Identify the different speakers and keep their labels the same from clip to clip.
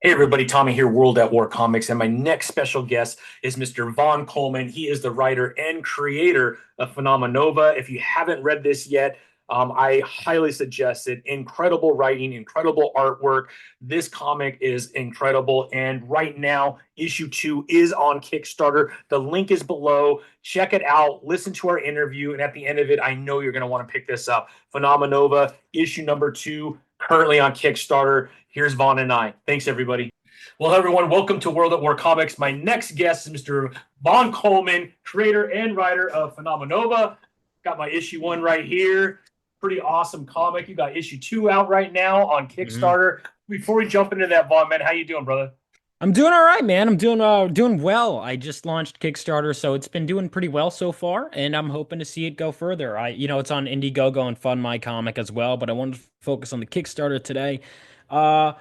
Speaker 1: Hey everybody, Tommy here, World at War Comics, and my next special guest is Mr. Vaughn Coleman. He is the writer and creator of Phenomenova. If you haven't read this yet, I highly suggest it. Incredible writing, incredible artwork. This comic is incredible, and right now, issue 2 is on Kickstarter. The link is below. Check it out, listen to our interview, and at the end of it, I know you're going to want to pick this up. Phenomenova, issue number 2, currently on Kickstarter. Here's Vaughn and I. Thanks, everybody. Well, everyone, welcome to World at War Comics. My next guest is Mr. Vaughn Coleman, creator and writer of Phenomenova. Got my issue 1 right here. Pretty awesome comic. You got issue 2 out right now on Kickstarter. Before we jump into that, Vaughn, man, how you doing, brother?
Speaker 2: I'm doing all right, man. I'm doing well. I just launched Kickstarter, so it's been doing pretty well so far, and I'm hoping to see it go further. It's on Indiegogo and Fund My Comic as well, but I wanted to focus on the Kickstarter today. Uh,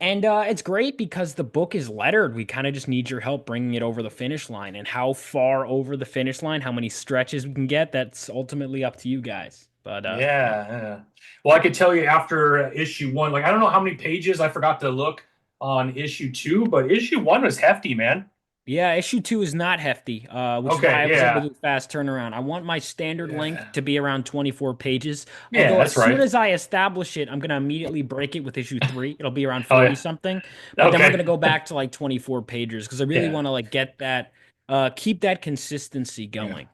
Speaker 2: it's great because the book is lettered. We kind of just need your help bringing it over the finish line, and how far over the finish line, how many stretches we can get, that's ultimately up to you guys.
Speaker 1: Yeah. Well, I could tell you after issue 1, like I don't know how many pages I forgot to look on issue 2, but issue 1 was hefty, man.
Speaker 2: Yeah, issue 2 is not hefty, which is why
Speaker 1: Okay,
Speaker 2: I was able
Speaker 1: yeah.
Speaker 2: to do fast turnaround. I want my standard length
Speaker 1: Yeah.
Speaker 2: to be around 24 pages.
Speaker 1: Yeah,
Speaker 2: Although as
Speaker 1: that's
Speaker 2: soon
Speaker 1: right.
Speaker 2: as I establish it, I'm gonna immediately break it with issue 3. It'll be around
Speaker 1: Oh
Speaker 2: 40
Speaker 1: yeah.
Speaker 2: something. But then we're
Speaker 1: Okay.
Speaker 2: gonna go back to like 24 pages because I really
Speaker 1: Yeah.
Speaker 2: want to like get that keep that consistency
Speaker 1: Yeah.
Speaker 2: going.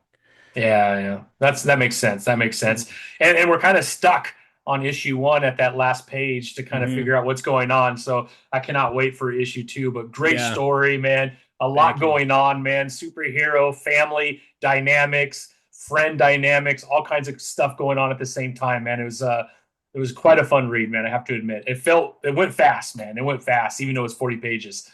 Speaker 1: Yeah. That makes sense. That makes sense. And we're kind of stuck on issue 1 at that last page to kind of
Speaker 2: Mm-hmm.
Speaker 1: figure out what's going on. So I cannot wait for issue 2. But great
Speaker 2: Yeah,
Speaker 1: story, man. A lot
Speaker 2: thank you.
Speaker 1: going on, man. Superhero, family dynamics, friend dynamics, all kinds of stuff going on at the same time, man. It was quite a fun read, man. I have to admit. It went fast, man. It went fast, even though it's 40 pages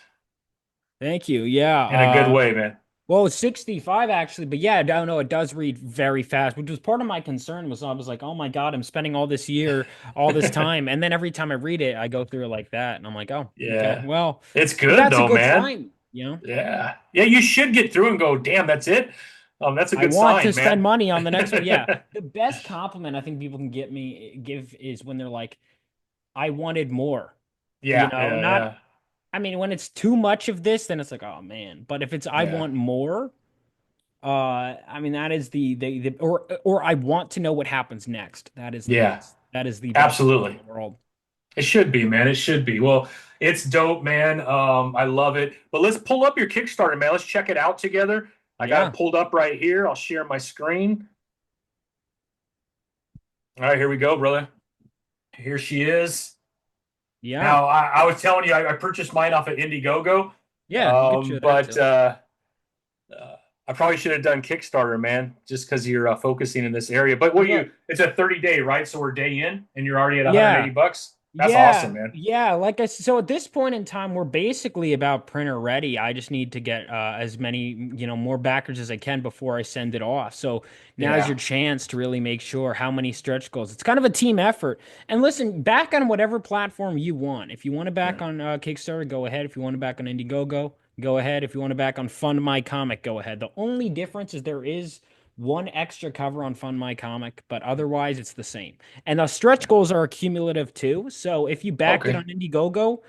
Speaker 2: Thank you. Yeah.
Speaker 1: in a good way, man.
Speaker 2: Well, it's 65 actually, but yeah, I don't know. It does read very fast, which was part of my concern. Was I was like, oh my God, I'm spending all this time, and then every time I read it, I go through it like that, and I'm like, oh, okay,
Speaker 1: Yeah.
Speaker 2: well,
Speaker 1: It's
Speaker 2: but
Speaker 1: good
Speaker 2: that's a
Speaker 1: though,
Speaker 2: good
Speaker 1: man.
Speaker 2: sign, you know.
Speaker 1: Yeah. Yeah, you should get through and go, damn, that's it. That's a
Speaker 2: I
Speaker 1: good
Speaker 2: want to
Speaker 1: sign,
Speaker 2: spend
Speaker 1: man.
Speaker 2: money on the next one. Yeah, the best compliment I think people can give is when they're like, I wanted more. You
Speaker 1: Yeah,
Speaker 2: know,
Speaker 1: yeah,
Speaker 2: not.
Speaker 1: yeah.
Speaker 2: I mean, when it's too much of this, then it's like, oh man. But if it's I
Speaker 1: Yeah.
Speaker 2: want more. I mean that is the or I want to know what happens next.
Speaker 1: Yeah.
Speaker 2: That is the best feeling in
Speaker 1: Absolutely.
Speaker 2: the world.
Speaker 1: It should be, man. It should be. Well, it's dope, man. I love it. But let's pull up your Kickstarter, man. Let's check it out together. I got it
Speaker 2: Yeah.
Speaker 1: pulled up right here. I'll share my screen. All right, here we go, brother. Here she is.
Speaker 2: Yeah.
Speaker 1: Now, I was telling you, I purchased mine off of Indiegogo,
Speaker 2: Yeah, you could show that
Speaker 1: but
Speaker 2: too.
Speaker 1: I probably should have done Kickstarter, man, just because you're focusing in this area. But what
Speaker 2: Look,
Speaker 1: it's a 30-day, right? So we're day in, and you're already at 180
Speaker 2: yeah.
Speaker 1: bucks. That's awesome,
Speaker 2: Yeah,
Speaker 1: man.
Speaker 2: yeah. Like I so at this point in time, we're basically about printer ready. I just need to get as many, more backers as I can before I send it off. So now's
Speaker 1: Yeah,
Speaker 2: your chance to really make sure how many stretch goals. It's kind of a team effort. And listen, back on whatever platform you want. If you want to back
Speaker 1: yeah,
Speaker 2: on Kickstarter, go ahead. If you want to back on Indiegogo, go ahead. If you want to back on Fund My Comic, go ahead. The only difference is there is one extra cover on Fund My Comic, but otherwise it's the same. And the stretch
Speaker 1: yeah.
Speaker 2: goals are cumulative too. So if you backed it
Speaker 1: Okay,
Speaker 2: on Indiegogo,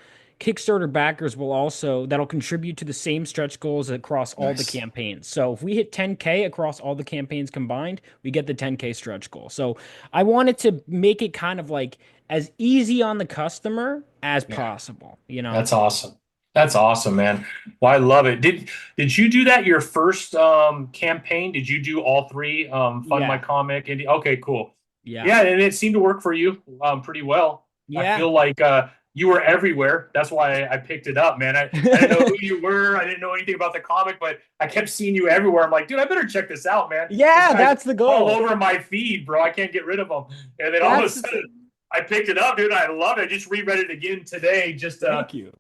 Speaker 2: Kickstarter backers will also that'll contribute to the same stretch goals across all the
Speaker 1: nice.
Speaker 2: campaigns. So if we hit 10K across all the campaigns combined, we get the 10K stretch goal. So I wanted to make it kind of like as easy on the customer as
Speaker 1: Yeah,
Speaker 2: possible, you know?
Speaker 1: that's awesome. That's awesome, man. Well, I love it. Did you do that your first campaign? Did you do all three? Fund My
Speaker 2: Yeah.
Speaker 1: Comic. Okay, cool.
Speaker 2: Yeah.
Speaker 1: Yeah, and it seemed to work for you pretty well. I
Speaker 2: Yeah.
Speaker 1: feel like you were everywhere. That's why I picked it up, man. I didn't know who you were. I didn't know anything about the comic, but I kept seeing you everywhere. I'm like, dude, I better check this out, man. This
Speaker 2: Yeah,
Speaker 1: guy's
Speaker 2: that's the
Speaker 1: all
Speaker 2: goal.
Speaker 1: over my feed, bro. I can't get rid of him. And then all of a
Speaker 2: That's the
Speaker 1: sudden,
Speaker 2: thing.
Speaker 1: I picked it up, dude. I love it. I just reread it again today, just
Speaker 2: Thank you.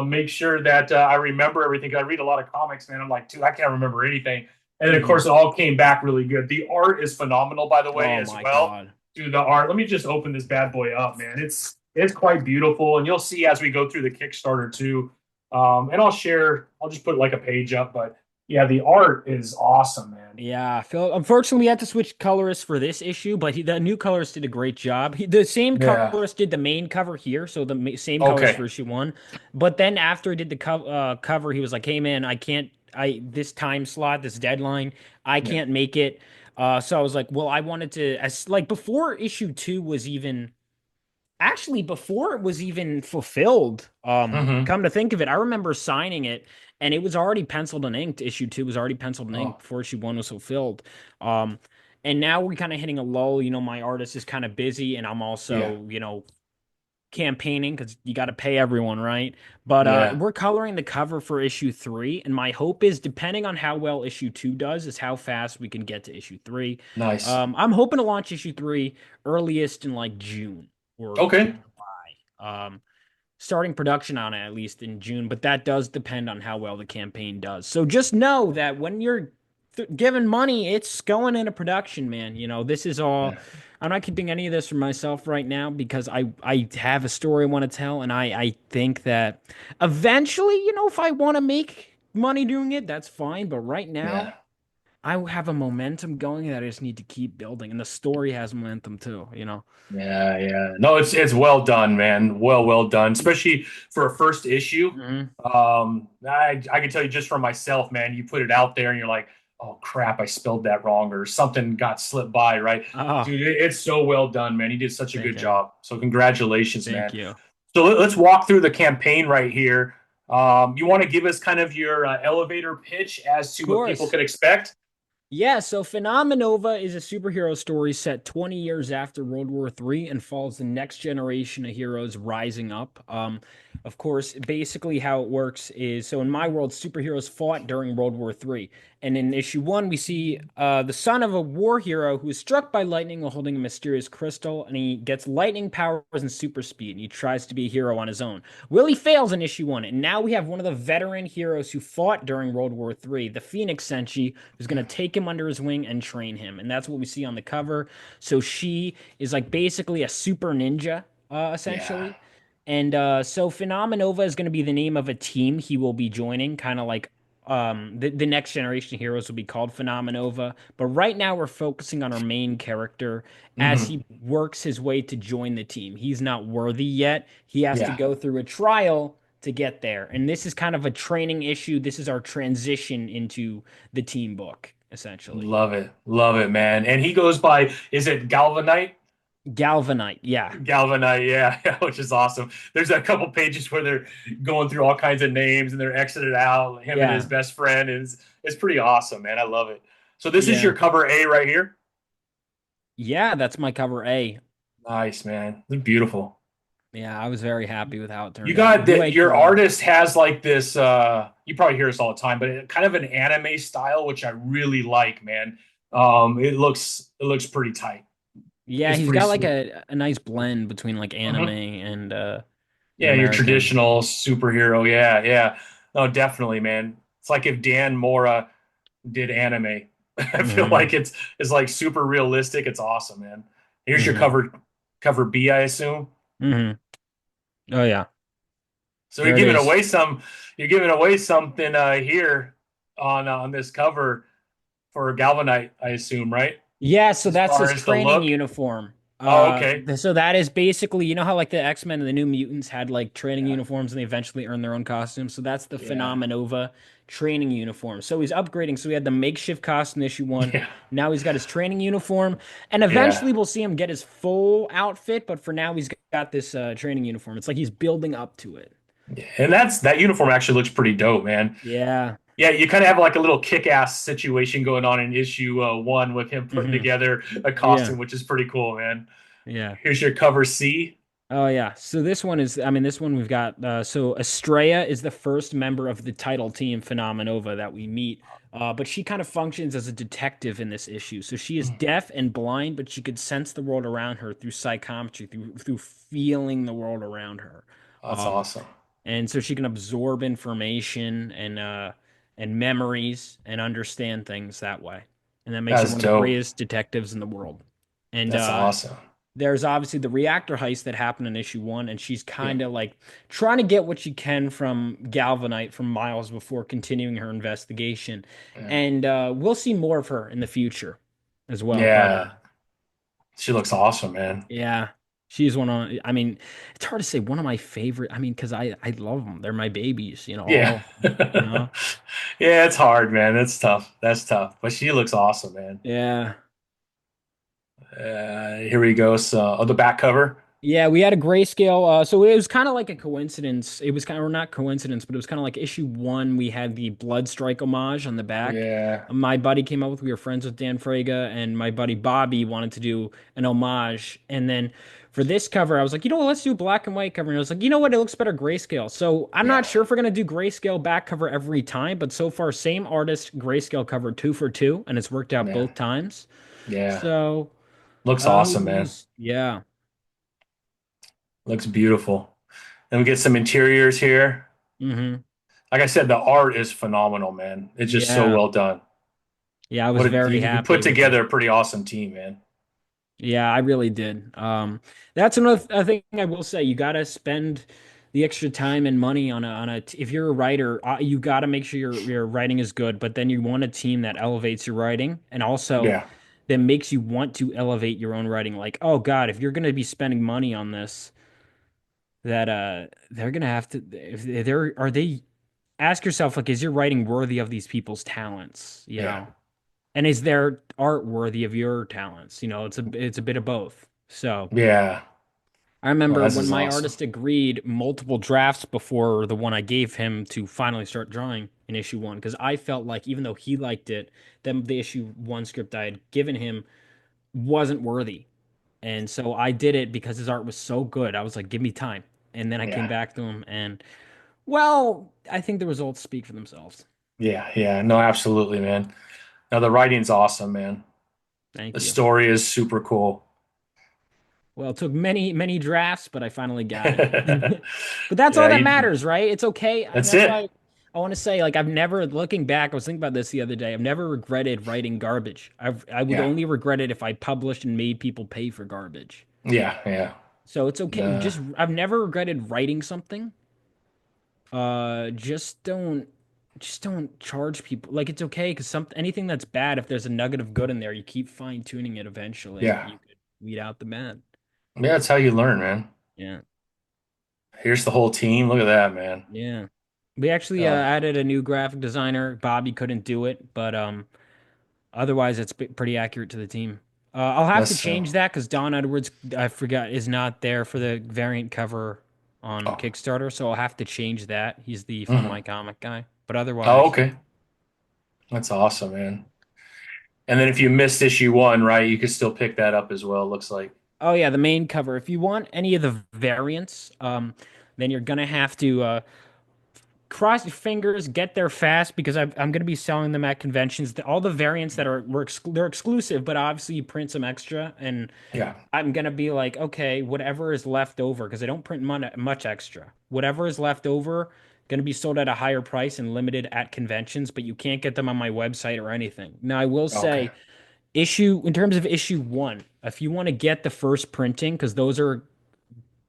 Speaker 1: make sure that I remember everything. I read a lot of comics, man. I'm like, dude, I can't remember anything. And then, of
Speaker 2: Mhm.
Speaker 1: course, it all came back really good. The art is phenomenal, by the way,
Speaker 2: Oh
Speaker 1: as
Speaker 2: my
Speaker 1: well.
Speaker 2: God.
Speaker 1: Dude, the art. Let me just open this bad boy up, man. It's quite beautiful, and you'll see as we go through the Kickstarter too. And I'll share. I'll just put like a page up, but Yeah, the art is awesome, man.
Speaker 2: Yeah, Phil. Unfortunately, we had to switch colorists for this issue, but the new colorist did a great job. The same
Speaker 1: Yeah.
Speaker 2: colorist did the main cover here, so the same colors
Speaker 1: Okay.
Speaker 2: for issue one. But then after he did the cover, he was like, "Hey, man, I can't. This time slot, this deadline, I
Speaker 1: Yeah.
Speaker 2: can't make it." So I was like, "Well, I wanted to as like before issue two was even." Actually, before it was even fulfilled,
Speaker 1: Hmm.
Speaker 2: come to think of it, I remember signing it and it was already penciled and inked. Issue two was already penciled and inked
Speaker 1: Oh,
Speaker 2: before issue one was fulfilled. Um, and now we're kind of hitting a lull. My artist is kind of busy and I'm
Speaker 1: yeah.
Speaker 2: also, campaigning because you got to pay everyone, right? But
Speaker 1: Yeah.
Speaker 2: we're coloring the cover for issue three, and my hope is, depending on how well issue two does, is how fast we can get to issue three.
Speaker 1: Nice.
Speaker 2: I'm hoping to launch issue three earliest in like June or
Speaker 1: Okay.
Speaker 2: July. Starting production on it at least in June, but that does depend on how well the campaign does. So just know that when you're given money, it's going into production, man. This is all.
Speaker 1: Yeah.
Speaker 2: I'm not keeping any of this for myself right now because I have a story I want to tell, and I think that eventually, if I want to make money doing it, that's fine. But right now,
Speaker 1: Yeah.
Speaker 2: I have a momentum going that I just need to keep building, and the story has momentum too.
Speaker 1: Yeah, yeah. No, it's well done, man. Well done, especially for a first issue.
Speaker 2: Hmm.
Speaker 1: I can tell you just from myself, man. You put it out there, and you're like, "Oh crap, I spelled that wrong," or something got slipped by, right?
Speaker 2: Oh,
Speaker 1: Dude, it's so well done, man. You did such a good
Speaker 2: thank you.
Speaker 1: job. So congratulations,
Speaker 2: Thank
Speaker 1: man.
Speaker 2: you.
Speaker 1: So let's walk through the campaign right here. You want to give us kind of your elevator pitch as
Speaker 2: Of
Speaker 1: to what people
Speaker 2: course.
Speaker 1: could expect?
Speaker 2: Yeah, so Phenomenova is a superhero story set 20 years after World War III and follows the next generation of heroes rising up. Of course, basically how it works is so in my world, superheroes fought during World War III. And in issue one, we see the son of a war hero who is struck by lightning while holding a mysterious crystal, and he gets lightning powers and super speed, and he tries to be a hero on his own. Willie fails in issue one, and now we have one of the veteran heroes who fought during World War III, the Phoenix Senshi, who's going to take him under his wing and train him. And that's what we see on the cover. So she is like basically a super ninja,
Speaker 1: Yeah.
Speaker 2: essentially. And so Phenomenova is going to be the name of a team he will be joining, kind of like the next generation of heroes will be called Phenomenova. But right now we're focusing on our main character as
Speaker 1: Hmm.
Speaker 2: he works his way to join the team. He's not worthy yet. He has to
Speaker 1: Yeah.
Speaker 2: go through a trial to get there. And this is kind of a training issue. This is our transition into the team book, essentially.
Speaker 1: Love it. Love it, man. And he goes by, is it Galvanite?
Speaker 2: Galvanite, yeah.
Speaker 1: Galvanite, yeah, which is awesome. There's a couple pages where they're going through all kinds of names and they're exited out, him and his
Speaker 2: Yeah.
Speaker 1: best friend. It's pretty awesome, man. I love it. So this is your
Speaker 2: Yeah.
Speaker 1: cover A right here.
Speaker 2: Yeah, that's my cover A.
Speaker 1: Nice, man. It's beautiful.
Speaker 2: Yeah, I was very happy with how it
Speaker 1: You
Speaker 2: turned out.
Speaker 1: got
Speaker 2: You
Speaker 1: that your
Speaker 2: agree.
Speaker 1: artist has like this you probably hear this all the time, but kind of an anime style, which I really like, man. It looks pretty tight.
Speaker 2: Yeah,
Speaker 1: It's
Speaker 2: he's
Speaker 1: pretty
Speaker 2: got like
Speaker 1: sweet.
Speaker 2: a nice blend between like anime
Speaker 1: Mhm.
Speaker 2: and
Speaker 1: Yeah, your
Speaker 2: American.
Speaker 1: traditional superhero. Yeah, yeah. No, definitely, man. It's like if Dan Mora did anime. I feel
Speaker 2: Hmm.
Speaker 1: like it's like super realistic. It's awesome, man. Here's your
Speaker 2: Hmm.
Speaker 1: cover B, I assume.
Speaker 2: Hmm. Oh yeah.
Speaker 1: So
Speaker 2: There it is.
Speaker 1: you're giving away something here on this cover for Galvanite, I assume, right?
Speaker 2: Yeah, so
Speaker 1: As
Speaker 2: that's
Speaker 1: far
Speaker 2: his
Speaker 1: as the
Speaker 2: training
Speaker 1: look.
Speaker 2: uniform.
Speaker 1: Oh, okay.
Speaker 2: So that is basically, how like the X-Men and the New Mutants had like training
Speaker 1: Yeah.
Speaker 2: uniforms and they eventually earned their own costumes. So that's the
Speaker 1: Yeah.
Speaker 2: Phenomenova training uniform. So he's upgrading. So he had the makeshift costume issue one.
Speaker 1: Yeah.
Speaker 2: Now he's got his training uniform, and
Speaker 1: Yeah.
Speaker 2: eventually we'll see him get his full outfit. But for now, he's got this training uniform. It's like he's building up to it.
Speaker 1: Yeah. And that uniform actually looks pretty dope, man.
Speaker 2: Yeah.
Speaker 1: Yeah, you kind of have like a little kick-ass situation going on in issue one with him putting
Speaker 2: Hmm.
Speaker 1: together a
Speaker 2: Yeah.
Speaker 1: costume, which is pretty cool, man.
Speaker 2: Yeah.
Speaker 1: Here's your cover C.
Speaker 2: Oh yeah. So this one is, I mean, this one we've got. So Estrella is the first member of the title team, Phenomenova, that we meet. But she kind of functions as a detective in this issue. So she is deaf and blind, but she could sense the world around her through psychometry, through feeling the world around her.
Speaker 1: That's
Speaker 2: Um,
Speaker 1: awesome.
Speaker 2: and so she can absorb information and memories and understand things that way. And that makes her
Speaker 1: That's
Speaker 2: one of the
Speaker 1: dope.
Speaker 2: greatest detectives in the world. And
Speaker 1: That's awesome.
Speaker 2: there's obviously the reactor heist that happened in issue one, and she's
Speaker 1: Yeah.
Speaker 2: kind of like trying to get what she can from Galvanite from Miles before continuing her investigation.
Speaker 1: Yeah.
Speaker 2: And we'll see more of her in the future as well. But
Speaker 1: Yeah. She looks awesome, man.
Speaker 2: yeah, she's one of, I mean, it's hard to say one of my favorite. I mean, because I love them. They're my babies,
Speaker 1: Yeah.
Speaker 2: all, you know?
Speaker 1: Yeah, it's hard, man. It's tough. That's tough. But she looks awesome, man.
Speaker 2: Yeah.
Speaker 1: Here we go. So, oh, the back cover.
Speaker 2: Yeah, we had a grayscale. So it was kind of like a coincidence. It was kind of, or not coincidence, but it was kind of like issue one. We had the Blood Strike homage on the back.
Speaker 1: Yeah.
Speaker 2: My buddy came up with. We were friends with Dan Fraga, and my buddy Bobby wanted to do an homage. And then for this cover, I was like, you know what? Let's do a black and white cover. And I was like, you know what? It looks better grayscale. So I'm not
Speaker 1: Yeah.
Speaker 2: sure if we're gonna do grayscale back cover every time, but so far, same artist, grayscale cover, 2 for 2, and it's worked out
Speaker 1: Yeah.
Speaker 2: both times.
Speaker 1: Yeah.
Speaker 2: So
Speaker 1: Looks
Speaker 2: who
Speaker 1: awesome, man.
Speaker 2: knows? Yeah.
Speaker 1: Looks beautiful. Then we get some interiors here.
Speaker 2: Mm-hmm.
Speaker 1: Like I said, the art is phenomenal, man. It's just so
Speaker 2: Yeah.
Speaker 1: well done.
Speaker 2: Yeah, I was very
Speaker 1: You put
Speaker 2: happy with it.
Speaker 1: together a pretty awesome team, man.
Speaker 2: Yeah, I really did. That's another thing I will say. You gotta spend the extra time and money on if you're a writer, you gotta make sure your writing is good, but then you want a team that elevates your writing and also
Speaker 1: Yeah.
Speaker 2: that makes you want to elevate your own writing. Like, oh God, if you're gonna be spending money on this, that they're gonna have to if they're are they ask yourself, like, is your writing worthy of these people's talents, you
Speaker 1: Yeah.
Speaker 2: know? And is their art worthy of your talents? It's a bit of both. So
Speaker 1: Yeah.
Speaker 2: I
Speaker 1: Oh,
Speaker 2: remember
Speaker 1: this
Speaker 2: when
Speaker 1: is
Speaker 2: my
Speaker 1: awesome.
Speaker 2: artist agreed multiple drafts before the one I gave him to finally start drawing in issue one, because I felt like even though he liked it, then the issue one script I had given him wasn't worthy. And so I did it because his art was so good. I was like, give me time. And then I came
Speaker 1: Yeah.
Speaker 2: back to him and well, I think the results speak for themselves.
Speaker 1: Yeah. Yeah. No, absolutely, man. Now the writing's awesome, man.
Speaker 2: Thank
Speaker 1: The
Speaker 2: you.
Speaker 1: story is super cool.
Speaker 2: Well, it took many, many drafts, but I finally got it. But that's all
Speaker 1: Yeah,
Speaker 2: that
Speaker 1: you
Speaker 2: matters, right? It's okay.
Speaker 1: that's
Speaker 2: That's
Speaker 1: it.
Speaker 2: why I want to say, like, I've never, looking back, I was thinking about this the other day. I've never regretted writing garbage. I would
Speaker 1: Yeah.
Speaker 2: only regret it if I published and made people pay for garbage.
Speaker 1: Yeah, yeah.
Speaker 2: So it's okay.
Speaker 1: Nah.
Speaker 2: I've never regretted writing something. Just don't charge people. Like, it's okay because anything that's bad, if there's a nugget of good in there, you keep fine tuning it eventually.
Speaker 1: Yeah.
Speaker 2: You could weed out the bad.
Speaker 1: Yeah, that's how you learn, man.
Speaker 2: Yeah.
Speaker 1: Here's the whole team. Look at that, man.
Speaker 2: Yeah. We actually
Speaker 1: Uh,
Speaker 2: added a new graphic designer. Bobby couldn't do it, but otherwise it's pretty accurate to the team. I'll have to
Speaker 1: that's
Speaker 2: change that because Don Edwards, I forgot, is not there for the variant cover on
Speaker 1: oh.
Speaker 2: Kickstarter, so I'll have to change that. He's the Fun
Speaker 1: Mhm.
Speaker 2: My Comic guy. But
Speaker 1: Oh,
Speaker 2: otherwise,
Speaker 1: okay. That's awesome, man. And then if you missed issue one, right, you could still pick that up as well, it looks like.
Speaker 2: oh yeah, the main cover. If you want any of the variants, then you're gonna have to cross your fingers, get there fast because I'm going to be selling them at conventions. All the variants that they're exclusive, but obviously you print some extra, and
Speaker 1: Yeah.
Speaker 2: I'm going to be like, okay, whatever is left over because I don't print much extra. Whatever is left over, going to be sold at a higher price and limited at conventions, but you can't get them on my website or anything. Now I will
Speaker 1: Okay.
Speaker 2: say, issue in terms of issue one, if you want to get the first printing, because those are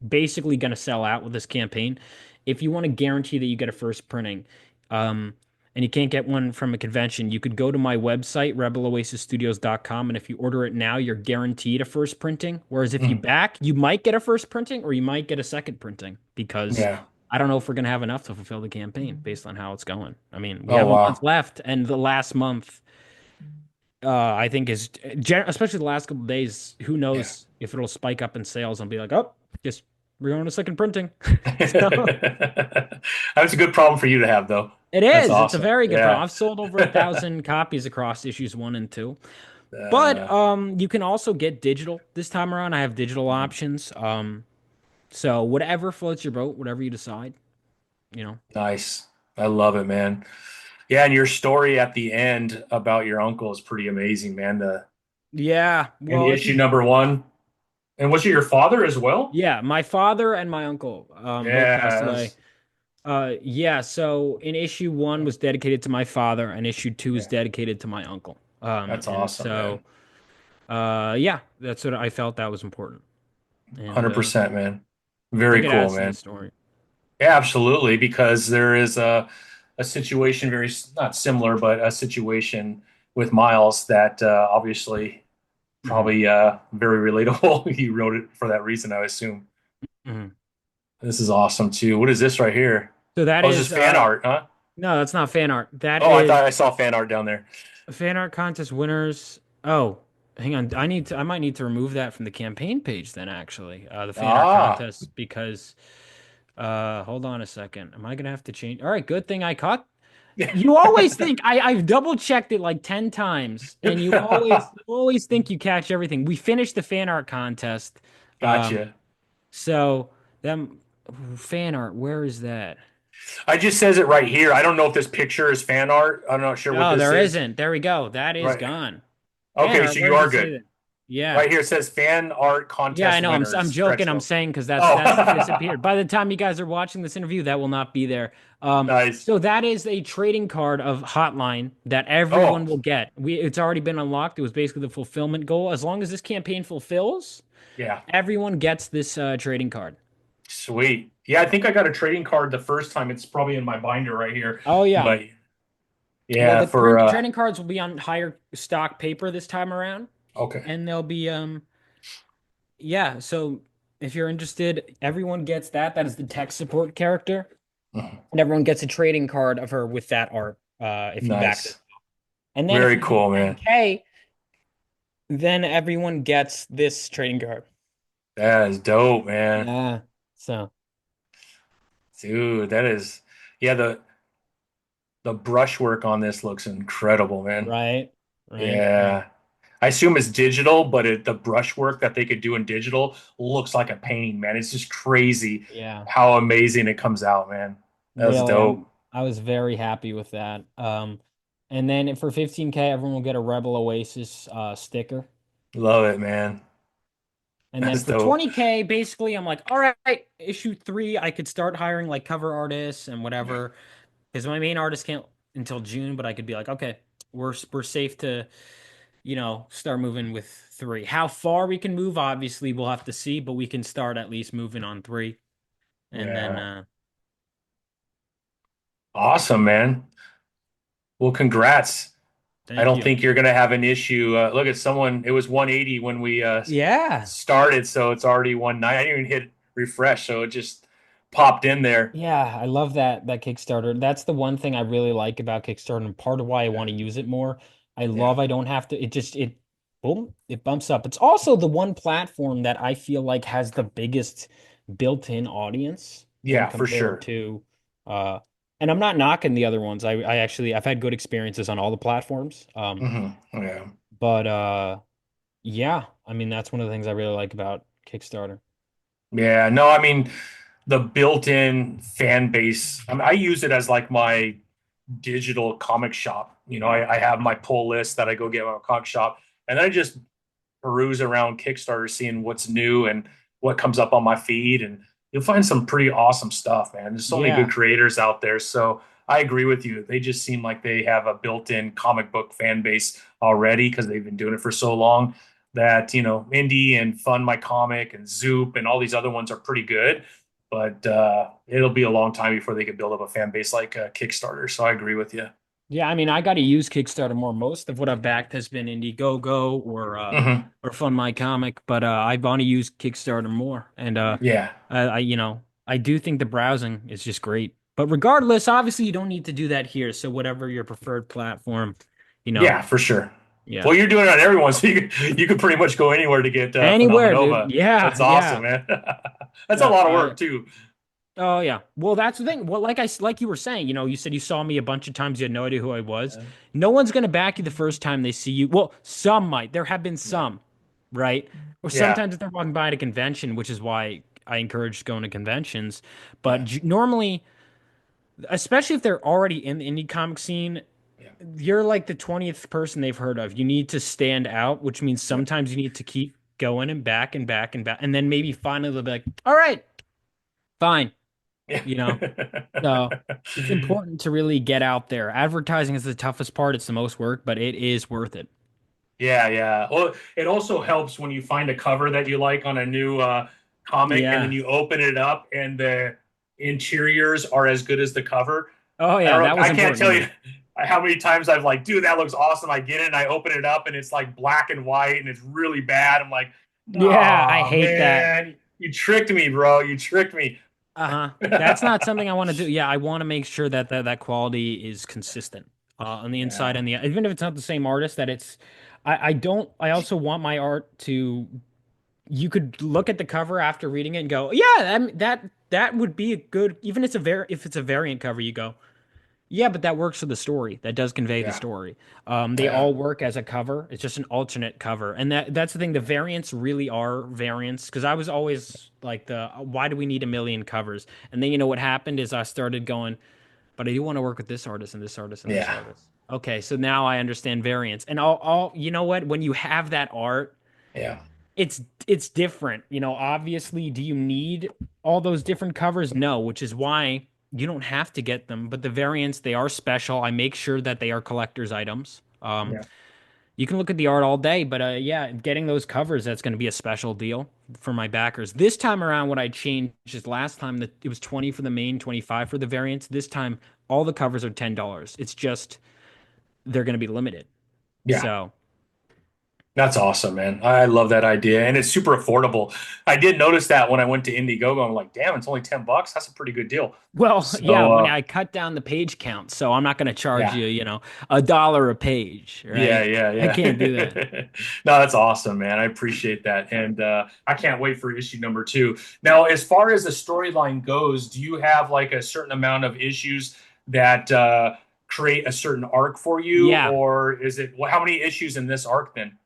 Speaker 2: basically going to sell out with this campaign. If you want to guarantee that you get a first printing, um, and you can't get one from a convention, you could go to my website, rebeloasisstudios.com, and if you order it now, you're guaranteed a first printing. Whereas if you
Speaker 1: Mhm.
Speaker 2: back, you might get a first printing or you might get a second printing because
Speaker 1: Yeah.
Speaker 2: I don't know if we're going to have enough to fulfill the campaign based on how it's going. I mean, we
Speaker 1: Oh,
Speaker 2: have a month
Speaker 1: wow.
Speaker 2: left, and the last month I think is especially the last couple of days. Who
Speaker 1: Yeah.
Speaker 2: knows if it'll spike up in sales and be like, oh, just we're going to second printing. So
Speaker 1: That's a good problem for you to have, though.
Speaker 2: it
Speaker 1: That's
Speaker 2: is. It's a
Speaker 1: awesome.
Speaker 2: very good problem.
Speaker 1: Yeah.
Speaker 2: I've sold over 1,000 copies across issues one and two. But
Speaker 1: Uh,
Speaker 2: you can also get digital this time around. I have digital options. So whatever floats your boat, whatever you decide, you know.
Speaker 1: nice. I love it, man. Yeah, and your story at the end about your uncle is pretty amazing, man. The
Speaker 2: Yeah.
Speaker 1: in
Speaker 2: Well, if
Speaker 1: issue
Speaker 2: you
Speaker 1: number one. And was it your father as well?
Speaker 2: yeah, my father and my uncle both passed
Speaker 1: Yeah,
Speaker 2: away. Yeah, so in issue one was dedicated to my father, and issue two is
Speaker 1: yeah,
Speaker 2: dedicated to my uncle.
Speaker 1: that's
Speaker 2: And
Speaker 1: awesome, man.
Speaker 2: so, yeah, that's what I felt that was important. And
Speaker 1: 100%, man.
Speaker 2: I think
Speaker 1: Very
Speaker 2: it
Speaker 1: cool,
Speaker 2: adds to the
Speaker 1: man.
Speaker 2: story.
Speaker 1: Yeah, absolutely, because there is a situation not similar, but a situation with Miles that obviously
Speaker 2: Hmm.
Speaker 1: probably very relatable. He wrote it for that reason, I assume.
Speaker 2: Hmm.
Speaker 1: This is awesome too. What is this right here?
Speaker 2: So that
Speaker 1: Oh, it's just
Speaker 2: is
Speaker 1: fan art, huh?
Speaker 2: no, that's not fan art. That
Speaker 1: Oh, I
Speaker 2: is
Speaker 1: thought I saw fan art down there.
Speaker 2: fan art contest winners. Oh, hang on. I might need to remove that from the campaign page then actually. The fan art
Speaker 1: Ah,
Speaker 2: contest because hold on a second. Am I gonna have to change? All right, good thing I caught. You always think I've double checked it like 10 times and you always think you catch everything. We finished the fan art contest. Um
Speaker 1: gotcha.
Speaker 2: so them fan art, where is that?
Speaker 1: I just says it right here. I don't know if this picture is fan art. I'm not sure what
Speaker 2: Oh,
Speaker 1: this
Speaker 2: there
Speaker 1: is.
Speaker 2: isn't. There we go. That is
Speaker 1: Right.
Speaker 2: gone. Fan
Speaker 1: Okay,
Speaker 2: art,
Speaker 1: so
Speaker 2: where
Speaker 1: you
Speaker 2: does
Speaker 1: are
Speaker 2: it say
Speaker 1: good.
Speaker 2: that? Yeah.
Speaker 1: Right here it says fan art
Speaker 2: Yeah, I
Speaker 1: contest
Speaker 2: know.
Speaker 1: winners
Speaker 2: I'm
Speaker 1: stretch
Speaker 2: joking. I'm
Speaker 1: goal.
Speaker 2: saying because
Speaker 1: Oh,
Speaker 2: that's disappeared. By the time you guys are watching this interview, that will not be there.
Speaker 1: nice.
Speaker 2: So that is a trading card of Hotline that everyone
Speaker 1: Oh,
Speaker 2: will get. It's already been unlocked. It was basically the fulfillment goal. As long as this campaign fulfills,
Speaker 1: yeah.
Speaker 2: everyone gets this trading card.
Speaker 1: Sweet. Yeah, I think I got a trading card the first time. It's probably in my binder right here.
Speaker 2: Oh yeah.
Speaker 1: But
Speaker 2: Well,
Speaker 1: yeah,
Speaker 2: the
Speaker 1: for
Speaker 2: trading cards will be on higher stock paper this time around,
Speaker 1: okay.
Speaker 2: and they'll be yeah. So if you're interested, everyone gets that. That is the tech support character.
Speaker 1: Mhm.
Speaker 2: And everyone gets a trading card of her with that art if you back this.
Speaker 1: Nice.
Speaker 2: And then if
Speaker 1: Very
Speaker 2: we hit
Speaker 1: cool, man.
Speaker 2: 10K, then everyone gets this trading card.
Speaker 1: That is dope, man.
Speaker 2: Yeah. So,
Speaker 1: Dude, that is yeah, the brushwork on this looks incredible, man.
Speaker 2: right. Right. Yeah.
Speaker 1: Yeah. I assume it's digital, but the brushwork that they could do in digital looks like a painting, man. It's just crazy
Speaker 2: Yeah.
Speaker 1: how amazing it comes out, man. That's
Speaker 2: Really,
Speaker 1: dope.
Speaker 2: I was very happy with that. And then for 15K, everyone will get a Rebel Oasis sticker.
Speaker 1: Love it, man.
Speaker 2: And then
Speaker 1: That's
Speaker 2: for
Speaker 1: dope.
Speaker 2: 20K, basically, I'm like, all right, issue three, I could start hiring like cover artists and
Speaker 1: Yeah.
Speaker 2: whatever. Because my main artist can't until June, but I could be like, okay, we're safe to, start moving with three. How far we can move, obviously, we'll have to see, but we can start at least moving on three. And then
Speaker 1: Yeah. Awesome, man. Well, congrats. I
Speaker 2: thank
Speaker 1: don't
Speaker 2: you.
Speaker 1: think you're gonna have an issue. Look at someone. It was 180 when we
Speaker 2: Yeah.
Speaker 1: started, so it's already 190. I didn't even hit refresh, so it just popped in there.
Speaker 2: Yeah, I love that Kickstarter. That's the one thing I really like about Kickstarter and part of why I
Speaker 1: Yeah.
Speaker 2: want to use it more. I
Speaker 1: Yeah.
Speaker 2: love I don't have to it boom, it bumps up. It's also the one platform that I feel like has the biggest built-in audience when
Speaker 1: Yeah, for
Speaker 2: compared
Speaker 1: sure.
Speaker 2: to uh and I'm not knocking the other ones. I've had good experiences on all the platforms.
Speaker 1: Yeah.
Speaker 2: But yeah, I mean that's one of the things I really like about Kickstarter.
Speaker 1: Yeah. No, I mean the built-in fan base. I use it as like my digital comic shop. I have my pull list that I go get my comic shop, and I just peruse around Kickstarter, seeing what's new and what comes up on my feed, and you'll find some pretty awesome stuff, man. There's so many good
Speaker 2: Yeah.
Speaker 1: creators out there. So I agree with you. They just seem like they have a built-in comic book fan base already because they've been doing it for so long that, Indie and Fund My Comic and Zoop and all these other ones are pretty good. But it'll be a long time before they could build up a fan base like Kickstarter. So I agree with you.
Speaker 2: Yeah, I mean, I got to use Kickstarter more. Most of what I've backed has been Indiegogo
Speaker 1: Hmm.
Speaker 2: or Fund My Comic, but I want to use Kickstarter more. And
Speaker 1: Yeah.
Speaker 2: I do think the browsing is just great. But regardless, obviously you don't need to do that here. So whatever your preferred platform, you know,
Speaker 1: Yeah, for sure.
Speaker 2: yeah.
Speaker 1: Well, you're doing it on everyone, so you could pretty much go anywhere to get
Speaker 2: Anywhere, dude.
Speaker 1: Phenomenova.
Speaker 2: Yeah,
Speaker 1: That's awesome,
Speaker 2: yeah.
Speaker 1: man. That's a
Speaker 2: Yeah,
Speaker 1: lot of work too.
Speaker 2: oh yeah. Well, that's the thing. Well, like you were saying, you said you saw me a bunch of times, you had no idea who I was.
Speaker 1: Yeah,
Speaker 2: No one's gonna back you the first time they see you. Well, some might. There have been
Speaker 1: yeah,
Speaker 2: some, right? Or
Speaker 1: yeah,
Speaker 2: sometimes if they're walking by at a convention, which is why I encourage going to conventions. But
Speaker 1: yeah,
Speaker 2: normally, especially if they're already in the indie comic scene,
Speaker 1: yeah,
Speaker 2: you're like the 20th person they've heard of. You need to stand out, which means
Speaker 1: yeah.
Speaker 2: sometimes you need to keep going and back and back and back, and then maybe finally they'll be like, "All right, fine,"
Speaker 1: Yeah.
Speaker 2: you know. So it's important to really get out there. Advertising is the toughest part. It's the most work, but it is worth it.
Speaker 1: Yeah, yeah. Well, it also helps when you find a cover that you like on a new comic, and then
Speaker 2: Yeah.
Speaker 1: you open it up and the interiors are as good as the cover.
Speaker 2: Oh
Speaker 1: I
Speaker 2: yeah,
Speaker 1: don't
Speaker 2: that
Speaker 1: know.
Speaker 2: was
Speaker 1: I can't
Speaker 2: important to
Speaker 1: tell you
Speaker 2: me.
Speaker 1: how many times I've like, dude, that looks awesome. I get it and I open it up and it's like black and white and it's really bad. I'm like,
Speaker 2: Yeah, I
Speaker 1: oh
Speaker 2: hate that.
Speaker 1: man, you tricked me, bro. You tricked me.
Speaker 2: Uh-huh. That's not something I want to do. Yeah, I want to make sure that that quality is consistent on the inside
Speaker 1: Yeah.
Speaker 2: and the even if it's not the same artist, that it's I don't I also want my art to you could look at the cover after reading it and go, yeah, that would be a good even if it's a variant cover, you go, yeah, but that works for the story. That does convey the
Speaker 1: Yeah.
Speaker 2: story. They
Speaker 1: Yeah.
Speaker 2: all work as a cover. It's just an alternate cover, and that's the thing. The variants really are variants because I was always like the why do we need a million covers? And then you know what happened is I started going, but I do want to work with this artist and this artist and this
Speaker 1: Yeah.
Speaker 2: artist. Okay, so now I understand variants, and all you know what? When you have that art,
Speaker 1: Yeah.
Speaker 2: it's different. You know, obviously, do you need all those different covers? No, which is why you don't have to get them. But the variants, they are special. I make sure that they are collector's items.
Speaker 1: Yeah.
Speaker 2: You can look at the art all day, but yeah, getting those covers, that's going to be a special deal for my backers. This time around, what I changed is last time that it was 20 for the main, 25 for the variants. This time, all the covers are $10. It's just they're going to be limited.
Speaker 1: Yeah.
Speaker 2: So.
Speaker 1: That's awesome, man. I love that idea. And it's super affordable. I did notice that when I went to Indiegogo. I'm like, damn, it's only $10. That's a pretty good deal.
Speaker 2: Well, yeah,
Speaker 1: So
Speaker 2: when I cut down the page count, so I'm not going to charge
Speaker 1: yeah.
Speaker 2: you, $1 a page,
Speaker 1: Yeah,
Speaker 2: right?
Speaker 1: yeah,
Speaker 2: I can't do
Speaker 1: yeah.
Speaker 2: that.
Speaker 1: No, that's awesome, man. I appreciate that. And I can't wait for issue number two. Now, as far as the storyline goes, do you have like a certain amount of issues that create a certain arc for you?
Speaker 2: Yeah.
Speaker 1: Or is it, well, how many issues in this arc then?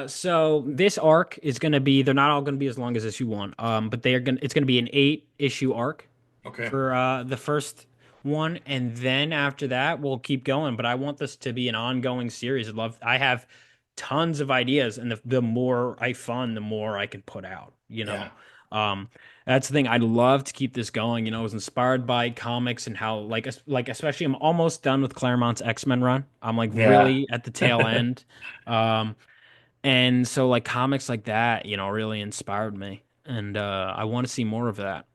Speaker 2: So this arc is going to be, they're not all going to be as long as issue one. But it's going to be an 8 issue arc
Speaker 1: Okay.
Speaker 2: for the first one, and then after that we'll keep going. But I want this to be an ongoing series. I have tons of ideas, and the more I fund, the more I can put out,
Speaker 1: Yeah.
Speaker 2: um that's the thing. I'd love to keep this going. I was inspired by comics and how like especially I'm almost done with Claremont's X-Men run. I'm like
Speaker 1: Yeah.
Speaker 2: really at the tail end. um and so like comics like that, really inspired me, and I want to see more of that,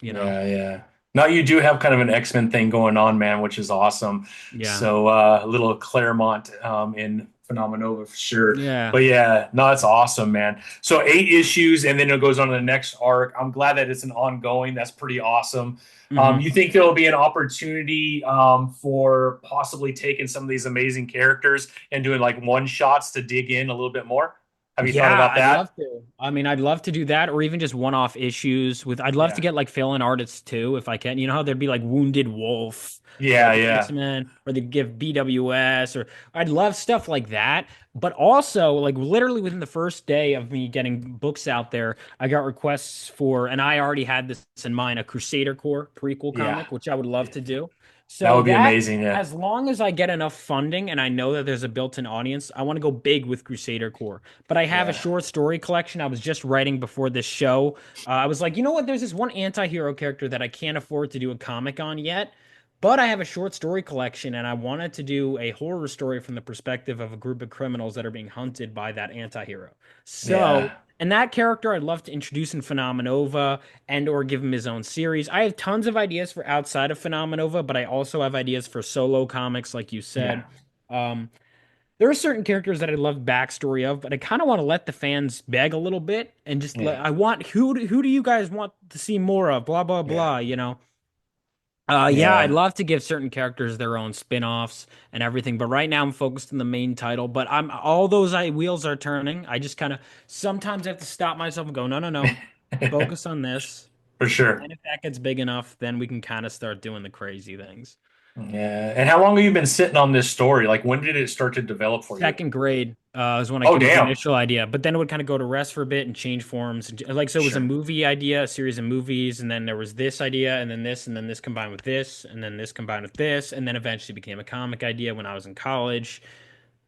Speaker 2: you know
Speaker 1: Yeah, yeah. Now you do have kind of an X-Men thing going on, man, which is awesome.
Speaker 2: yeah.
Speaker 1: So a little Claremont in Phenomenova for sure.
Speaker 2: Yeah.
Speaker 1: But yeah, no, that's awesome, man. So 8 issues, and then it goes on to the next arc. I'm glad that it's an ongoing. That's pretty awesome.
Speaker 2: Hmm.
Speaker 1: You think there'll be an opportunity for possibly taking some of these amazing characters and doing like one shots to dig in a little bit more? Have you thought
Speaker 2: Yeah,
Speaker 1: about
Speaker 2: I'd love
Speaker 1: that?
Speaker 2: to. I mean, I'd love to do that, or even just one-off issues with. I'd love to
Speaker 1: Yeah.
Speaker 2: get like fill-in artists too, if I can. You know how there'd be like Wounded Wolf for
Speaker 1: Yeah,
Speaker 2: like the
Speaker 1: yeah,
Speaker 2: X-Men, or they give BWS, or I'd love stuff like that. But also, like literally within the first day of me getting books out there, I got requests for, and I already had this in mind, a Crusader Corps prequel
Speaker 1: yeah.
Speaker 2: comic, which I would love
Speaker 1: Yeah.
Speaker 2: to do.
Speaker 1: That
Speaker 2: So
Speaker 1: would be
Speaker 2: that,
Speaker 1: amazing. Yeah.
Speaker 2: as long as I get enough funding and I know that there's a built-in audience, I want to go big with Crusader Corps. But I have a
Speaker 1: Yeah.
Speaker 2: short story collection I was just writing before this show. I was like, you know what? There's this one anti-hero character that I can't afford to do a comic on yet, but I have a short story collection and I wanted to do a horror story from the perspective of a group of criminals that are being hunted by that anti-hero. So,
Speaker 1: Yeah.
Speaker 2: and that character I'd love to introduce in Phenomenova and or give him his own series. I have tons of ideas for outside of Phenomenova, but I also have ideas for solo comics, like you
Speaker 1: Yeah.
Speaker 2: said. Um, there are certain characters that I love backstory of, but I kind of want to let the fans beg a little bit and just
Speaker 1: Yeah.
Speaker 2: let. I want who do you guys want to see more of? Blah blah
Speaker 1: Yeah.
Speaker 2: blah. Yeah, I'd
Speaker 1: Yeah.
Speaker 2: love to give certain characters their own spin-offs and everything, but right now I'm focused on the main title. But I'm all those wheels are turning. I just kind of sometimes I have to stop myself and go, no, no, no, focus on this.
Speaker 1: For
Speaker 2: And
Speaker 1: sure.
Speaker 2: then if that gets big enough, then we can kind of start doing the crazy things.
Speaker 1: Yeah. And how long have you been sitting on this story? Like, when did it start to develop for you?
Speaker 2: Second grade is when I
Speaker 1: Oh,
Speaker 2: came with the
Speaker 1: damn.
Speaker 2: initial idea, but then it would kind of go to rest for a bit and change forms. Like, so it was a
Speaker 1: Sure.
Speaker 2: movie idea, a series of movies, and then there was this idea, and then this combined with this, and then this combined with this, and then eventually became a comic idea when I was in college.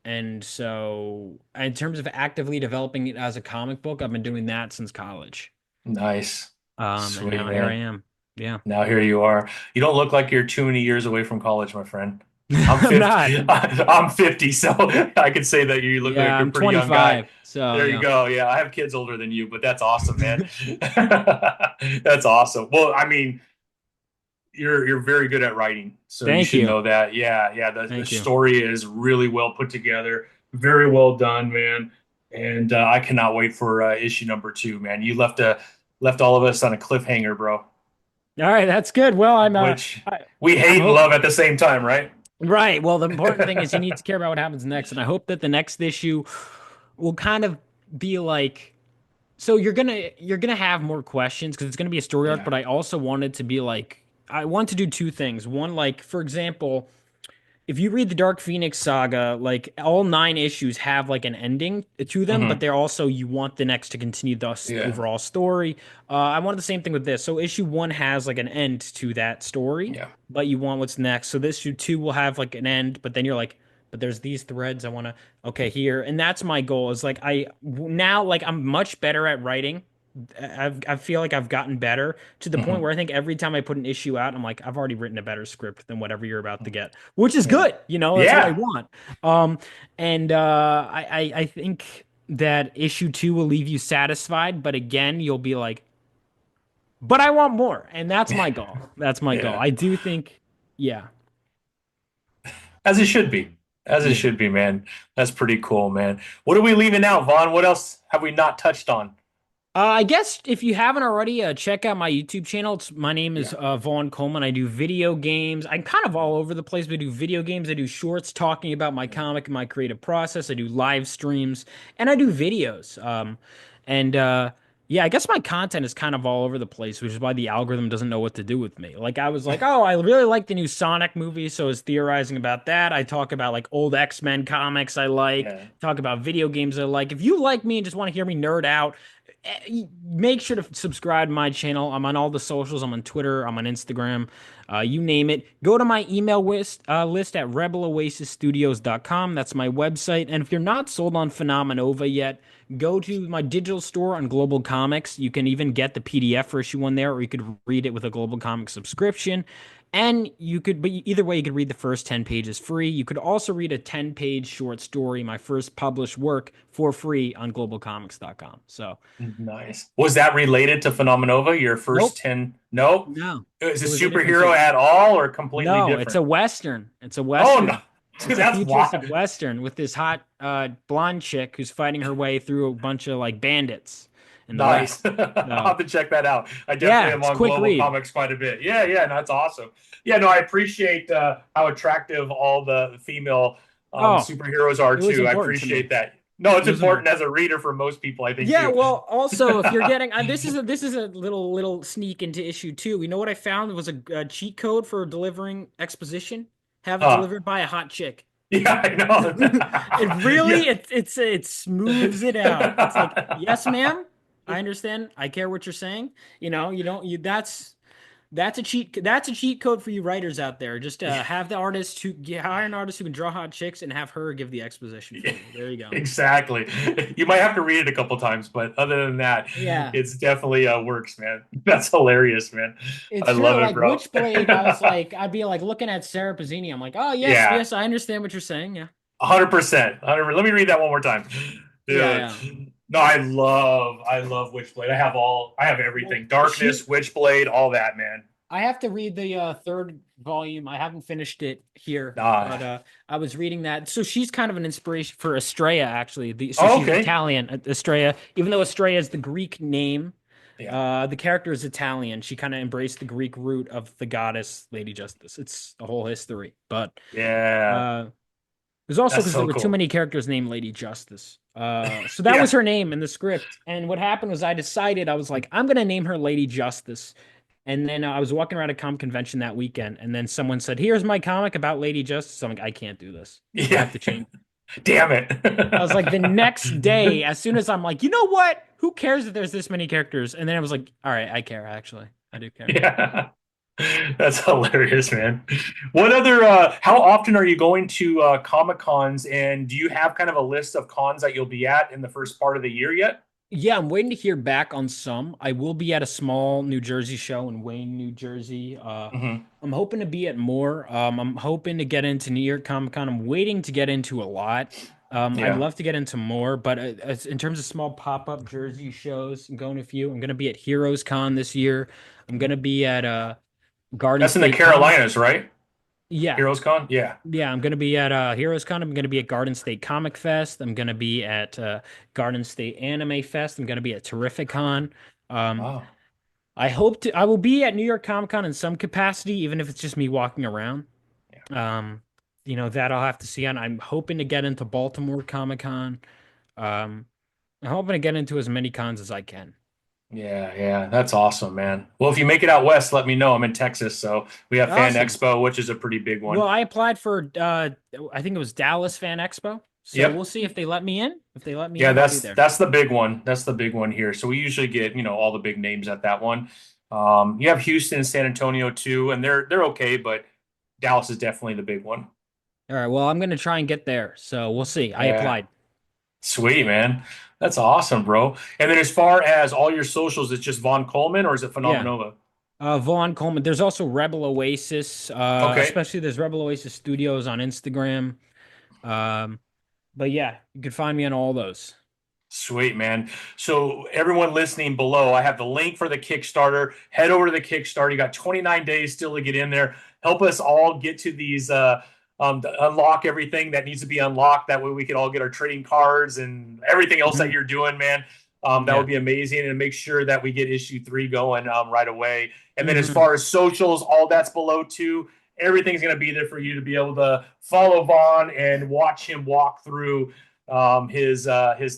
Speaker 2: And so, in terms of actively developing it as a comic book, I've been doing that since college.
Speaker 1: Nice.
Speaker 2: And
Speaker 1: Sweet,
Speaker 2: now here I
Speaker 1: man.
Speaker 2: am. Yeah.
Speaker 1: Now here you are. You don't look like you're too many years away from college, my friend. I'm
Speaker 2: I'm not.
Speaker 1: 50. I'm 50, so I can say that you look
Speaker 2: Yeah,
Speaker 1: like you're a
Speaker 2: I'm
Speaker 1: pretty young guy.
Speaker 2: 25. So
Speaker 1: There you
Speaker 2: yeah.
Speaker 1: go. Yeah, I have kids older than you, but that's awesome, man. That's awesome. Well, I mean, you're very good at writing, so you
Speaker 2: Thank
Speaker 1: should
Speaker 2: you.
Speaker 1: know that. Yeah, yeah. The
Speaker 2: Thank you.
Speaker 1: story is really well put together, very well done, man. And I cannot wait for issue number two, man. You left all of us on a cliffhanger, bro.
Speaker 2: All right, that's good. Well,
Speaker 1: Which
Speaker 2: I,
Speaker 1: we
Speaker 2: I'm
Speaker 1: hate and
Speaker 2: hope
Speaker 1: love at the same time, right?
Speaker 2: right. Well, the important thing is you need to care about what happens next, and I hope that the next issue will kind of be like so you're gonna have more questions because it's gonna be a story arc,
Speaker 1: Yeah.
Speaker 2: but I also wanted to be like I want to do two things. One, like for example, if you read the Dark Phoenix saga, like all 9 issues have like an ending to them, but
Speaker 1: Hmm.
Speaker 2: they're also you want the next to continue the
Speaker 1: Yeah.
Speaker 2: overall story. I wanted the same thing with this. So issue 1 has like an end to that story,
Speaker 1: Yeah.
Speaker 2: but you want what's next. So this issue 2 will have like an end, but then you're like, but there's these threads I want to okay here, and that's my goal. Is like I now like I'm much better at writing. I feel like I've gotten better to the point
Speaker 1: Hmm.
Speaker 2: where I think every time I put an issue out, I'm like, I've already written a better script than whatever you're about to get, which is
Speaker 1: Yeah.
Speaker 2: good. You know, that's what I
Speaker 1: Yeah.
Speaker 2: want. And I think that issue 2 will leave you satisfied, but again, you'll be like, but I want more, and that's my goal. That's my goal.
Speaker 1: Yeah.
Speaker 2: I do think, yeah,
Speaker 1: As it should be. As it
Speaker 2: yeah.
Speaker 1: should be, man. That's pretty cool, man. What are we leaving out, Vaughn? What else have we not touched on?
Speaker 2: I guess if you haven't already, check out my YouTube channel. My name is
Speaker 1: Yeah.
Speaker 2: Vaughn Coleman. I do video games. I'm kind of all over the place. But I do video games. I do shorts talking about my comic and my creative process. I do live streams and I do videos. And yeah, I guess my content is kind of all over the place, which is why the algorithm doesn't know what to do with me. Like I was like, oh, I really like the new Sonic movie, so I was theorizing about that. I talk about like old X-Men comics I like,
Speaker 1: Yeah.
Speaker 2: talk about video games I like. If you like me and just want to hear me nerd out, make sure to subscribe to my channel. I'm on all the socials. I'm on Twitter. I'm on Instagram. You name it. Go to my email list at rebeloasisstudios.com. That's my website. And if you're not sold on Phenomenova yet, go to my digital store on Global Comics. You can even get the PDF for issue 1 there, or you could read it with a Global Comics subscription. And you could, but either way, you could read the first 10 pages free. You could also read a 10-page short story, my first published work, for free on globalcomics.com. So,
Speaker 1: Nice. Was that related to Phenomenova, your first
Speaker 2: nope,
Speaker 1: 10? No?
Speaker 2: no,
Speaker 1: Is
Speaker 2: it
Speaker 1: it
Speaker 2: was a different
Speaker 1: superhero
Speaker 2: thing.
Speaker 1: at all or completely
Speaker 2: No, it's
Speaker 1: different?
Speaker 2: a Western. It's a
Speaker 1: Oh, no.
Speaker 2: Western.
Speaker 1: Dude,
Speaker 2: It's a
Speaker 1: that's
Speaker 2: futuristic
Speaker 1: wild.
Speaker 2: Western with this hot blonde chick who's fighting her way through a bunch of like bandits in the West.
Speaker 1: Nice. I'll
Speaker 2: So,
Speaker 1: have to check that out. I definitely
Speaker 2: yeah,
Speaker 1: am
Speaker 2: it's a
Speaker 1: on
Speaker 2: quick
Speaker 1: Global
Speaker 2: read.
Speaker 1: Comics quite a bit. Yeah, yeah, no, that's awesome. Yeah, no, I appreciate how attractive all the female
Speaker 2: Oh,
Speaker 1: superheroes are
Speaker 2: it was
Speaker 1: too. I
Speaker 2: important to me.
Speaker 1: appreciate that. No, it's
Speaker 2: It was
Speaker 1: important
Speaker 2: important.
Speaker 1: as a reader for most people, I think
Speaker 2: Yeah,
Speaker 1: too.
Speaker 2: well, also if you're getting this is a little sneak into issue 2. You know what I found was a cheat code for delivering exposition? Have it
Speaker 1: Huh.
Speaker 2: delivered by a hot chick.
Speaker 1: Yeah, I know.
Speaker 2: It really
Speaker 1: Yeah.
Speaker 2: it smooths it out. It's like, yes, ma'am, I understand. I care what you're saying. You know, you don't you that's a cheat code for you writers out there. Just have the artist hire an artist who can draw hot chicks and have her give the exposition for
Speaker 1: Yeah,
Speaker 2: you. There you go.
Speaker 1: exactly. You might have to read it a couple times, but other than that,
Speaker 2: Yeah.
Speaker 1: it's definitely works, man. That's hilarious, man.
Speaker 2: It's
Speaker 1: I
Speaker 2: true.
Speaker 1: love it,
Speaker 2: Like
Speaker 1: bro.
Speaker 2: Witchblade, I was like, I'd be like looking at Sarah Pazzini. I'm like, oh yes,
Speaker 1: Yeah,
Speaker 2: yes, I understand what you're saying. Yeah.
Speaker 1: 100%. 100. Let me read that one more time,
Speaker 2: Yeah,
Speaker 1: dude.
Speaker 2: yeah.
Speaker 1: No, I love Witchblade. I have
Speaker 2: Well,
Speaker 1: everything. Darkness, Witchblade, all that, man.
Speaker 2: I have to read the third volume. I haven't finished it here,
Speaker 1: Ah,
Speaker 2: but I was reading that. So she's kind of an inspiration for Estrella, actually. So
Speaker 1: oh,
Speaker 2: she's
Speaker 1: okay.
Speaker 2: Italian, Estrella. Even though Estrella is the Greek name,
Speaker 1: Yeah,
Speaker 2: the character is Italian. She kind of embraced the Greek root of the goddess Lady Justice. It's a whole history, but
Speaker 1: yeah.
Speaker 2: uh, it was also
Speaker 1: That's
Speaker 2: because there
Speaker 1: so
Speaker 2: were too
Speaker 1: cool.
Speaker 2: many characters named Lady Justice. So that was
Speaker 1: Yeah,
Speaker 2: her name in the script. And what happened was I decided I was like, I'm gonna name her Lady Justice. And then I was walking around a comic convention that weekend, and then someone said, "Here's my comic about Lady Justice." I'm like, I can't do this. I
Speaker 1: yeah.
Speaker 2: have to change.
Speaker 1: Damn it.
Speaker 2: I was like, the next day, as soon as I'm like, you know what? Who cares if there's this many characters? And then I was like, all right, I care actually. I do care.
Speaker 1: Yeah. That's hilarious, man. What other how often are you going to Comic Cons and do you have kind of a list of cons that you'll be at in the first part of the year yet?
Speaker 2: Yeah, I'm waiting to hear back on some. I will be at a small New Jersey show in Wayne, New Jersey.
Speaker 1: Hmm.
Speaker 2: I'm hoping to be at more. I'm hoping to get into New York Comic Con. I'm waiting to get into a lot. I'd
Speaker 1: Yeah.
Speaker 2: love to get into more, but in terms of small pop-up Jersey shows, I'm going to a few. I'm going to be at Heroes Con this year. I'm going to be at Garden
Speaker 1: That's in the
Speaker 2: State Comic.
Speaker 1: Carolinas, right?
Speaker 2: Yeah,
Speaker 1: Heroes Con? Yeah.
Speaker 2: yeah, I'm gonna be at Heroes Con. I'm gonna be at Garden State Comic Fest. I'm gonna be at Garden State Anime Fest. I'm gonna be at Terrific Con. Um,
Speaker 1: Wow.
Speaker 2: I will be at New York Comic Con in some capacity, even if it's just me walking around.
Speaker 1: Yeah.
Speaker 2: Um, that I'll have to see on. I'm hoping to get into Baltimore Comic Con. Um, I'm hoping to get into as many cons as I can.
Speaker 1: Yeah, yeah, that's awesome, man. Well, if you make it out west, let me know. I'm in Texas, so we have Fan
Speaker 2: Awesome.
Speaker 1: Expo, which is a pretty big
Speaker 2: Well,
Speaker 1: one.
Speaker 2: I applied for I think it was Dallas Fan Expo. So
Speaker 1: Yep.
Speaker 2: we'll see if they let me in. If they let me
Speaker 1: Yeah,
Speaker 2: in, I'll be
Speaker 1: that's
Speaker 2: there.
Speaker 1: that's the big one. That's the big one here. So we usually get, all the big names at that one. You have Houston and San Antonio too, and they're okay, but Dallas is definitely the big one.
Speaker 2: All right, well, I'm gonna try and get there. So we'll see. I
Speaker 1: Yeah.
Speaker 2: applied.
Speaker 1: Sweet, man. That's awesome, bro. And then as far as all your socials, it's just Vaughn Coleman or is it
Speaker 2: Yeah.
Speaker 1: Phenomenova?
Speaker 2: Vaughn Coleman. There's also Rebel Oasis.
Speaker 1: Okay.
Speaker 2: Especially there's Rebel Oasis Studios on Instagram. Um, but yeah, you can find me on all those.
Speaker 1: Sweet, man. So everyone listening below, I have the link for the Kickstarter. Head over to the Kickstarter. You got 29 days still to get in there. Help us all get to these to unlock everything that needs to be unlocked. That way we can all get our trading cards and everything else that
Speaker 2: Mhm.
Speaker 1: you're doing, man. That would
Speaker 2: Yeah.
Speaker 1: be amazing. And make sure that we get issue 3 going right away. And then as
Speaker 2: Hmm.
Speaker 1: far as socials, all that's below too. Everything's going to be there for you to be able to follow Vaughn and watch him walk through his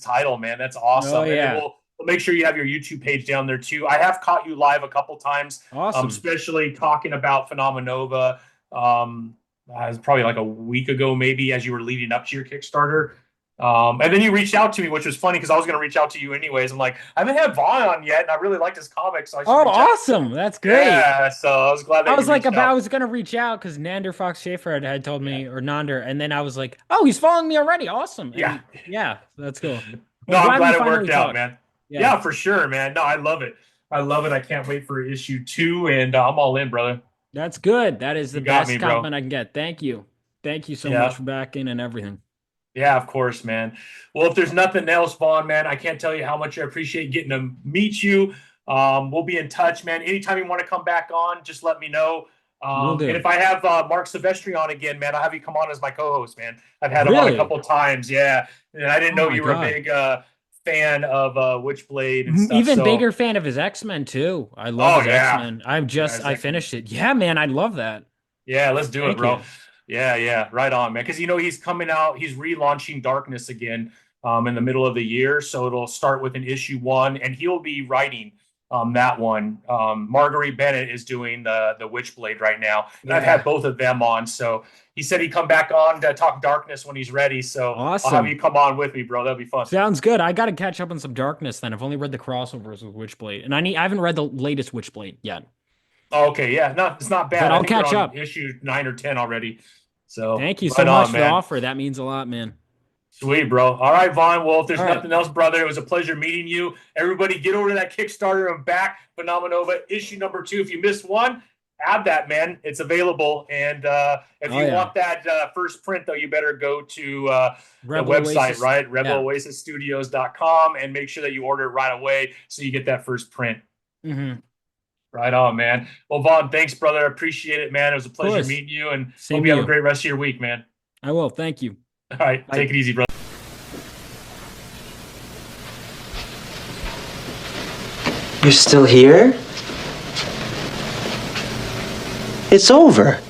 Speaker 1: title, man. That's
Speaker 2: Oh
Speaker 1: awesome. And then
Speaker 2: yeah.
Speaker 1: we'll make sure you have your YouTube page down there too. I have caught you live a couple times,
Speaker 2: Awesome.
Speaker 1: especially talking about Phenomenova. It was probably like a week ago, maybe, as you were leading up to your Kickstarter. And then you reached out to me, which was funny because I was going to reach out to you anyways. I'm like, I haven't had Vaughn on yet, and I really liked his comics, so I should
Speaker 2: Oh,
Speaker 1: reach out.
Speaker 2: awesome. That's great.
Speaker 1: Yeah, so I was glad that you reached
Speaker 2: I
Speaker 1: out.
Speaker 2: was gonna reach out because Nander Fox Schaefer had told me, or Nander, and then I was like, oh, he's following me already. Awesome.
Speaker 1: Yeah,
Speaker 2: And yeah, that's cool.
Speaker 1: no,
Speaker 2: Well, I'm
Speaker 1: I'm
Speaker 2: glad we
Speaker 1: glad it
Speaker 2: finally
Speaker 1: worked out,
Speaker 2: talked.
Speaker 1: man.
Speaker 2: Yeah.
Speaker 1: Yeah, for sure, man. No, I love it. I love it. I can't wait for issue 2, and I'm all in, brother.
Speaker 2: That's good. That is the
Speaker 1: You got me,
Speaker 2: best
Speaker 1: bro.
Speaker 2: compliment I can get. Thank you. Thank you so much
Speaker 1: Yeah.
Speaker 2: for backing and everything.
Speaker 1: Yeah, of course, man. Well, if there's nothing else, Vaughn, man, I can't tell you how much I appreciate getting to meet you. We'll be in touch, man. Anytime you want to come back on, just let me know.
Speaker 2: Will
Speaker 1: And
Speaker 2: do.
Speaker 1: if I have Mark Silvestri on again, man, I'll have you come on as my co-host, man. I've had him on a
Speaker 2: Really?
Speaker 1: couple times, yeah. And I didn't
Speaker 2: Oh
Speaker 1: know
Speaker 2: my
Speaker 1: you were a
Speaker 2: God.
Speaker 1: big fan of Witchblade and stuff.
Speaker 2: Even
Speaker 1: So,
Speaker 2: bigger fan of his X-Men too. I love
Speaker 1: oh
Speaker 2: his
Speaker 1: yeah,
Speaker 2: X-Men.
Speaker 1: yeah,
Speaker 2: I
Speaker 1: exactly.
Speaker 2: finished it. Yeah, man, I love that.
Speaker 1: Yeah, let's do it,
Speaker 2: Thank
Speaker 1: bro.
Speaker 2: you.
Speaker 1: Yeah, yeah, right on, man. Because he's coming out, he's relaunching Darkness again in the middle of the year. So it'll start with an issue 1, and he'll be writing that one. Marguerite Bennett is doing the Witchblade right now, and I've had
Speaker 2: Yeah.
Speaker 1: both of them on. So he said he'd come back on to talk Darkness when he's ready. So I'll have you
Speaker 2: Awesome.
Speaker 1: come on with me, bro. That'd be fun.
Speaker 2: Sounds good. I got to catch up on some Darkness then. I've only read the crossovers with Witchblade, and I haven't read the latest Witchblade yet.
Speaker 1: Oh, okay, yeah, no, it's not
Speaker 2: But
Speaker 1: bad. I
Speaker 2: I'll
Speaker 1: think they're
Speaker 2: catch
Speaker 1: on
Speaker 2: up.
Speaker 1: issue 9 or 10 already. So
Speaker 2: Thank you so
Speaker 1: right
Speaker 2: much
Speaker 1: on,
Speaker 2: for the
Speaker 1: man.
Speaker 2: offer. That means a lot, man.
Speaker 1: Sweet, bro. All right, Vaughn. Well, if there's
Speaker 2: All right.
Speaker 1: nothing else, brother, it was a pleasure meeting you. Everybody, get over to that Kickstarter and back Phenomenova issue number 2. If you missed one, add that, man. It's available. And if
Speaker 2: Oh
Speaker 1: you
Speaker 2: yeah.
Speaker 1: want that first print, though, you better go to the
Speaker 2: Rebel
Speaker 1: website,
Speaker 2: Oasis.
Speaker 1: right?
Speaker 2: Yeah.
Speaker 1: RebelOasisStudios.com, and make sure that you order it right away so you get that first print.
Speaker 2: Hmm.
Speaker 1: Right on, man. Well, Vaughn, thanks, brother. I appreciate it, man. It was a
Speaker 2: Of
Speaker 1: pleasure
Speaker 2: course.
Speaker 1: meeting you, and hope
Speaker 2: Same to
Speaker 1: you have a
Speaker 2: you.
Speaker 1: great rest of your week, man.
Speaker 2: I will. Thank you.
Speaker 1: All right,
Speaker 2: Bye.
Speaker 1: take it easy, brother.
Speaker 3: You're still here? It's over.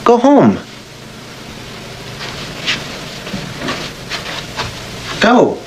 Speaker 3: Go home. Go.